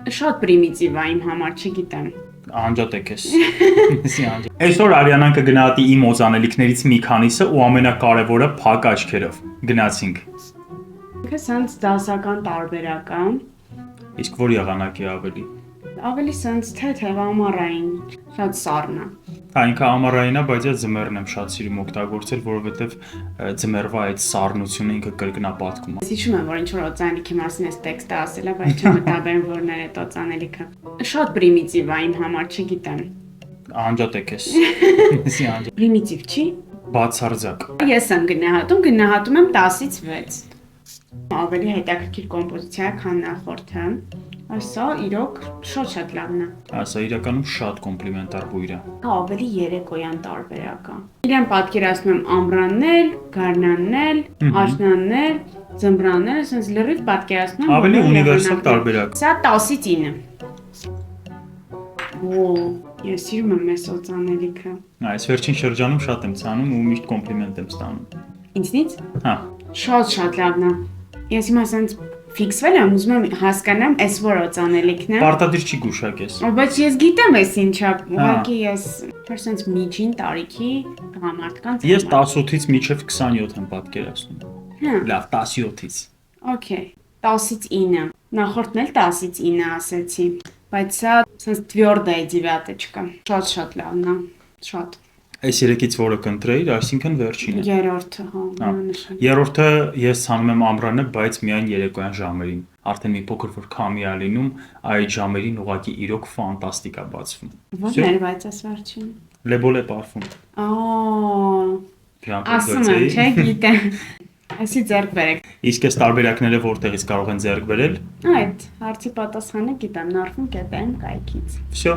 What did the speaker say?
Շատ պրիմիտիվ է իմ համար, չգիտեմ։ Անջատեք ես։ Այսօր Արիանան կգնահատի իմ օծանելիքներից մի քանիսը ու ամենակարևորը փակ աչքերով։ Գնացինք։ Ինքը սենց դասական տարբերական, Իսկ որ եղանակի ավելի։ ավելի սենց թեթև ամառային, շատ սառն է։ Հա ինքը ամառային է, բայց ես ձմեռն եմ շատ սիրում օգտագործել, որովհետև ձմեռվա այդ սառնությունը ինքը կրկնապատկում է։ Ես հիշում եմ, որ ինչ որ օծանելիքի մասին էս տեքստը ասել է, բայց չեմ մտաբերում որն է այդ օծանելիքը։ Շատ պրիմիտիվ է իմ համար, չգիտեմ։ Անջատեք ես։ Պրիմիտիվ չի։ Բացարձակ։ Ես եմ գնահատում եմ 10-ից 6։ Ավելի հետաքրքիր կոմպոզիցիա է, քան նախորդը։ Սա իրոք շատ լավն է։ Սա իրականում շատ կոմպլիմենտար բույր է։ Դա ավելի երեկոյան տարբերակ է։ Իրեն պատկերացնում եմ ամռաններ, գարնաններ, աշնաններ, ձմռաններ, ասենց լրիվ պատկերացնում եմ։ Ավելի ունիվերսալ տարբերակ։ Սա 10-ից 9։ Օ, ես սիրում եմ այս օծանելիքը։ Այս վերջին շրջանում շատ եմ ցանում ու միշտ կոմպլիմենտ եմ ստանում։ Ինձնից։ Հա։ Շատ լավն է։ Ես հիմա ասենց ֆիքսվել եմ, ուզում եմ հասկանամ, այս որ օծանելիքն է։ Պարտադիր չի գուշակես։ Բայց ես գիտեմ այս ինչա, ուղղակի ես ասենց միջին տարիքի տղամարդկանց։ Ես 18-ից մինչև 27 եմ պատկերացնում։ Հա։ Լավ, 17-ից։ Okay, 10-ից 9։ Նախորդն էլ 10-ից 9 ասեցի, բայց սա ասենց твердая девяточка։ Շատ լավն է, շատ։ Այս երեքից որը կընտրեիր, այսինքն վերջինը։ Երրորդը, հա։ Երրորդը ես ցանում եմ ամռանը, բայց միայն երեկոյան ժամերին։ Արդեն մի փոքր որ քամի է լինում, այդ ժամերին ուղղակի իրոք ֆանտաստիկ է բացվում։ Ո՞րն էր բայց այս վերջին։ Le Bolle Parfum։ Ասում եմ, չէ, գիտեմ։ Այսի ձեռք բերեք։ Իսկ այս տարբերակները որտեղից կարող են ձեռք բերել։ Այդ հարցի պատասխանը գիտեմ, Նարվում կետային կայքից։ Всё,